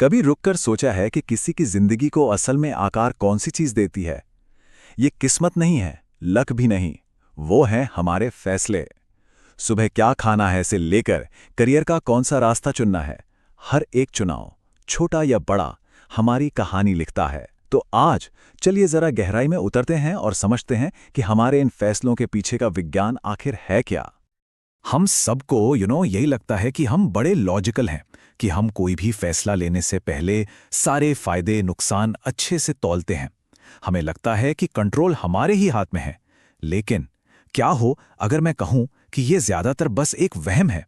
कभी रुककर सोचा है कि किसी की जिंदगी को असल में आकार कौन सी चीज देती है? ये किस्मत नहीं है, लक भी नहीं, वो है हमारे फैसले। सुबह क्या खाना है से लेकर करियर का कौन सा रास्ता चुनना है, हर एक चुनाव, छोटा या बड़ा, हमारी कहानी लिखता है। तो आज चलिए जरा गहराई में उतरते हैं और समझते हैं कि हमारे इन फैसलों के पीछे का विज्ञान आखिर है क्या। हम सबको यही लगता है कि हम बड़े लॉजिकल हैं, कि हम कोई भी फैसला लेने से पहले सारे फायदे नुकसान अच्छे से तौलते हैं। हमें लगता है कि कंट्रोल हमारे ही हाथ में है। लेकिन क्या हो अगर मैं कहूं कि यह ज्यादातर बस एक वहम है?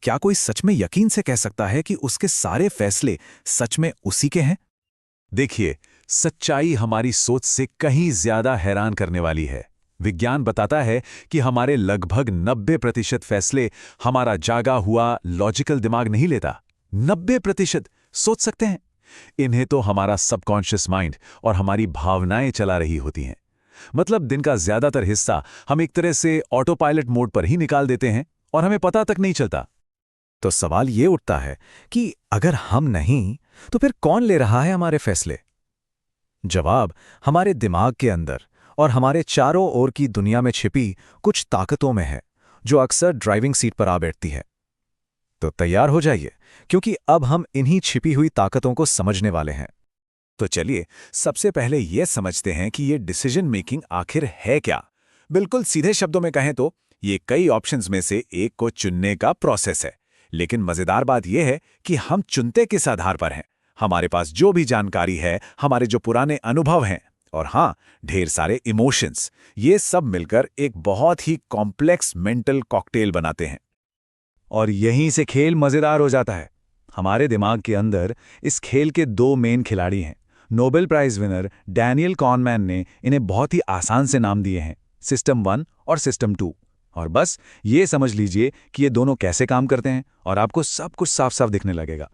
क्या कोई सच में यकीन से कह सकता है कि उसके सारे फैसले सच में उसी के हैं? देखिए, सच्चाई हमारी सोच से कहीं ज्यादा हैरान करने वाली है। विज्ञान बताता है कि हमारे लगभग 90% फैसले हमारा जागा हुआ लॉजिकल दिमाग नहीं लेता। 90%! सोच सकते हैं? इन्हें तो हमारा सबकॉन्शियस माइंड और हमारी भावनाएं चला रही होती हैं। मतलब दिन का ज्यादातर हिस्सा हम एक तरह से ऑटो पायलट मोड पर ही निकाल देते हैं और हमें पता तक नहीं चलता। तो सवाल ये उठता है कि अगर हम नहीं, तो फिर कौन ले रहा है हमारे फैसले? जवाब हमारे दिमाग के अंदर और हमारे चारों ओर की दुनिया में छिपी कुछ ताकतों में है, जो अक्सर ड्राइविंग सीट पर आ बैठती है। तो तैयार हो जाइए, क्योंकि अब हम इन्हीं छिपी हुई ताकतों को समझने वाले हैं। तो चलिए सबसे पहले यह समझते हैं कि ये डिसीजन मेकिंग आखिर है क्या। बिल्कुल सीधे शब्दों में कहें तो ये कई ऑप्शंस में से एक को चुनने का प्रोसेस है। लेकिन मजेदार बात यह है कि हम चुनते किस आधार पर हैं। हमारे पास जो भी जानकारी है, हमारे जो पुराने अनुभव हैं, और हाँ, ढेर सारे इमोशंस, ये सब मिलकर एक बहुत ही कॉम्प्लेक्स मेंटल कॉकटेल बनाते हैं। और यहीं से खेल मजेदार हो जाता है। हमारे दिमाग के अंदर इस खेल के दो मेन खिलाड़ी हैं। Nobel prize winner Daniel Kahneman ने इन्हें बहुत ही आसान से नाम दिए हैं, सिस्टम 1 और सिस्टम 2। और बस ये समझ लीजिए कि ये दोनों कैसे काम करते हैं और आपको सब कुछ साफ साफ दिखने लगेगा।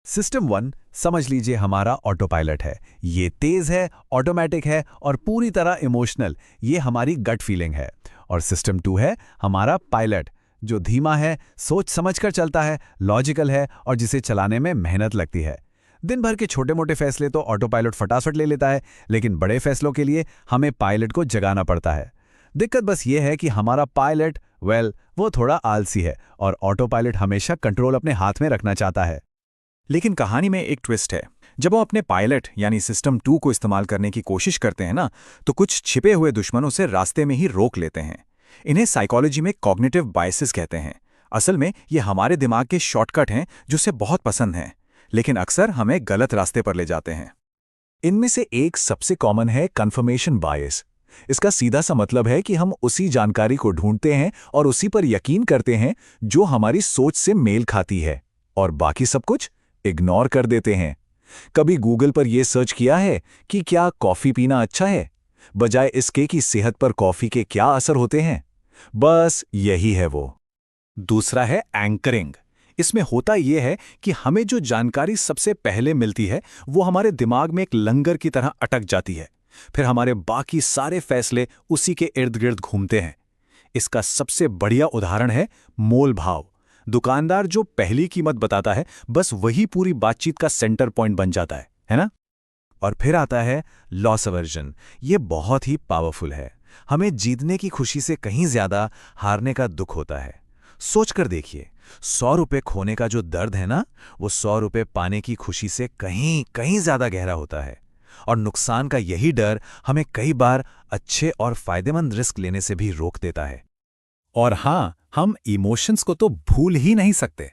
सिस्टम 1 समझ लीजिए हमारा ऑटो पायलट है। ये तेज है, ऑटोमेटिक है और पूरी तरह इमोशनल, ये हमारी गट फीलिंग है। और सिस्टम 2 है हमारा पायलट, जो धीमा है, सोच समझकर चलता है, लॉजिकल है और जिसे चलाने में मेहनत लगती है। दिन भर के छोटे मोटे फैसले तो ऑटो पायलट फटाफट ले लेता है, लेकिन बड़े फैसलों के लिए हमें पायलट को जगाना पड़ता है। दिक्कत बस ये है कि हमारा पायलट वो थोड़ा आलसी है और ऑटो पायलट हमेशा कंट्रोल अपने हाथ में रखना चाहता है। लेकिन कहानी में एक ट्विस्ट है। जब वो अपने पायलट यानी सिस्टम 2 को इस्तेमाल करने की कोशिश करते हैं ना, तो कुछ छिपे हुए दुश्मनों से रास्ते में ही रोक लेते हैं। इन्हें साइकोलॉजी में कॉग्निटिव बायसेस कहते हैं। असल में ये हमारे दिमाग के शॉर्टकट हैं जो उसे बहुत पसंद हैं, लेकिन अक्सर हमें गलत रास्ते पर ले जाते हैं। इनमें से एक सबसे कॉमन है कंफर्मेशन बायस। इसका सीधा सा मतलब है कि हम उसी जानकारी को ढूंढते हैं और उसी पर यकीन करते हैं जो हमारी सोच से मेल खाती है, और बाकी सब कुछ इग्नोर कर देते हैं। कभी गूगल पर यह सर्च किया है कि क्या कॉफी पीना अच्छा है, बजाय इसके कि सेहत पर कॉफी के क्या असर होते हैं? बस यही है वो। दूसरा है एंकरिंग। इसमें होता यह है कि हमें जो जानकारी सबसे पहले मिलती है वो हमारे दिमाग में एक लंगर की तरह अटक जाती है। फिर हमारे बाकी सारे फैसले उसी के इर्द गिर्द घूमते हैं। इसका सबसे बढ़िया उदाहरण है मोल भाव। दुकानदार जो पहली कीमत बताता है, बस वही पूरी बातचीत का सेंटर पॉइंट बन जाता है ना? और फिर आता है लॉस अवर्जन। ये बहुत ही पावरफुल है। हमें जीतने की खुशी से कहीं ज्यादा हारने का दुख होता है। सोचकर देखिए, 100 रुपए खोने का जो दर्द है ना, वो 100 रुपए पाने की खुशी से कहीं कहीं ज्यादा गहरा होता है। और नुकसान का यही डर हमें कई बार अच्छे और फायदेमंद रिस्क लेने से भी रोक देता है। और हाँ, हम इमोशंस को तो भूल ही नहीं सकते।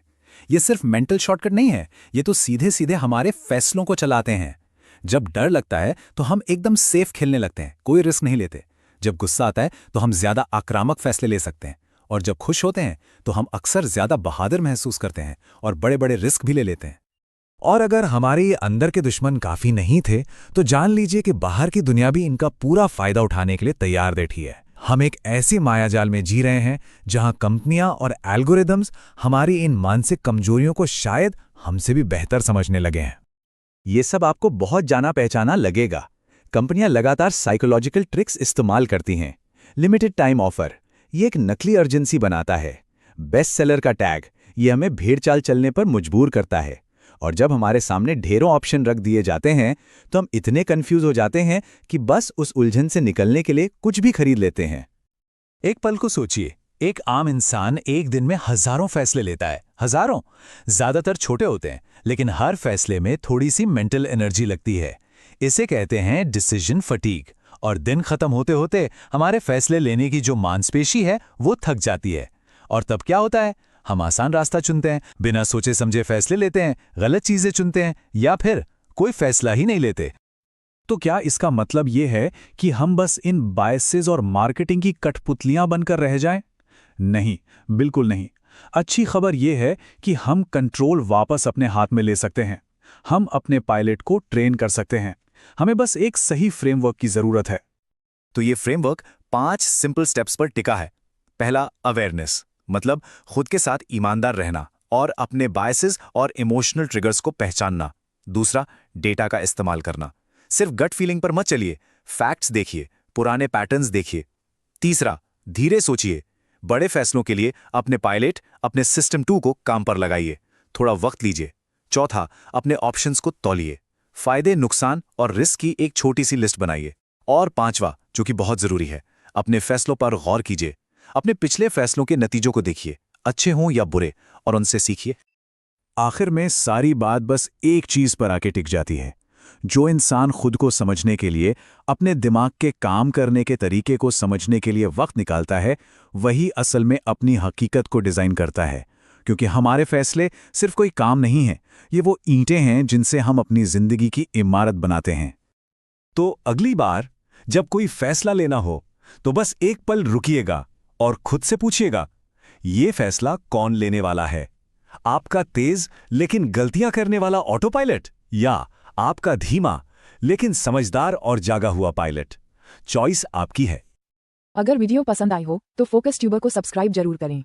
ये सिर्फ मेंटल शॉर्टकट नहीं है, ये तो सीधे सीधे हमारे फैसलों को चलाते हैं। जब डर लगता है तो हम एकदम सेफ खेलने लगते हैं, कोई रिस्क नहीं लेते। जब गुस्सा आता है तो हम ज्यादा आक्रामक फैसले ले सकते हैं। और जब खुश होते हैं तो हम अक्सर ज्यादा बहादुर महसूस करते हैं और बड़े बड़े रिस्क भी ले लेते हैं। और अगर हमारे ये अंदर के दुश्मन काफी नहीं थे, तो जान लीजिए कि बाहर की दुनिया भी इनका पूरा फायदा उठाने के लिए तैयार बैठी है। हम एक ऐसी मायाजाल में जी रहे हैं जहां कंपनियां और एल्गोरिदम्स हमारी इन मानसिक कमजोरियों को शायद हमसे भी बेहतर समझने लगे हैं। ये सब आपको बहुत जाना पहचाना लगेगा। कंपनियां लगातार साइकोलॉजिकल ट्रिक्स इस्तेमाल करती हैं। लिमिटेड टाइम ऑफर, ये एक नकली अर्जेंसी बनाता है। बेस्ट सेलर का टैग, ये हमें भेड़ चाल चलने पर मजबूर करता है। और जब हमारे सामने ढेरों ऑप्शन रख दिए जाते हैं तो हम इतने कंफ्यूज हो जाते हैं कि बस उस उलझन से निकलने के लिए कुछ भी खरीद लेते हैं। एक पल को सोचिए, एक आम इंसान एक दिन में हजारों फैसले लेता है। हजारों, ज्यादातर छोटे होते हैं, लेकिन हर फैसले में थोड़ी सी मेंटल एनर्जी लगती है। इसे कहते हैं डिसीजन फटीग। और दिन खत्म होते होते हमारे फैसले लेने की जो मांसपेशी है वो थक जाती है। और तब क्या होता है? हम आसान रास्ता चुनते हैं, बिना सोचे समझे फैसले लेते हैं, गलत चीजें चुनते हैं, या फिर कोई फैसला ही नहीं लेते। तो क्या इसका मतलब ये है कि हम बस इन बायसेस और मार्केटिंग की कठपुतलियां बनकर रह जाएं? नहीं, बिल्कुल नहीं। अच्छी खबर यह है कि हम कंट्रोल वापस अपने हाथ में ले सकते हैं। हम अपने पायलट को ट्रेन कर सकते हैं। हमें बस एक सही फ्रेमवर्क की जरूरत है। तो ये फ्रेमवर्क 5 सिंपल स्टेप्स पर टिका है। पहला, अवेयरनेस, मतलब खुद के साथ ईमानदार रहना और अपने बायसेस और इमोशनल ट्रिगर्स को पहचानना। दूसरा, डेटा का इस्तेमाल करना। सिर्फ गट फीलिंग पर मत चलिए, फैक्ट्स देखिए, पुराने पैटर्न्स देखिए। तीसरा, धीरे सोचिए। बड़े फैसलों के लिए अपने पायलट, अपने सिस्टम 2 को काम पर लगाइए। थोड़ा वक्त लीजिए। चौथा, अपने ऑप्शंस को तौलिए। फायदे, नुकसान और रिस्क की एक छोटी सी लिस्ट बनाइए। और पांचवा, जो कि बहुत जरूरी है, अपने फैसलों पर गौर कीजिए। अपने पिछले फैसलों के नतीजों को देखिए, अच्छे हों या बुरे, और उनसे सीखिए। आखिर में सारी बात बस एक चीज पर आके टिक जाती है। जो इंसान खुद को समझने के लिए, अपने दिमाग के काम करने के तरीके को समझने के लिए वक्त निकालता है, वही असल में अपनी हकीकत को डिजाइन करता है। क्योंकि हमारे फैसले सिर्फ कोई काम नहीं है, ये वो ईंटें हैं जिनसे हम अपनी जिंदगी की इमारत बनाते हैं। तो अगली बार जब कोई फैसला लेना हो तो बस एक पल रुकिएगा और खुद से पूछिएगा, ये फैसला कौन लेने वाला है? आपका तेज लेकिन गलतियां करने वाला ऑटो पायलट, या आपका धीमा लेकिन समझदार और जागा हुआ पायलट? चॉइस आपकी है। अगर वीडियो पसंद आई हो तो फोकस ट्यूबर को सब्सक्राइब जरूर करें।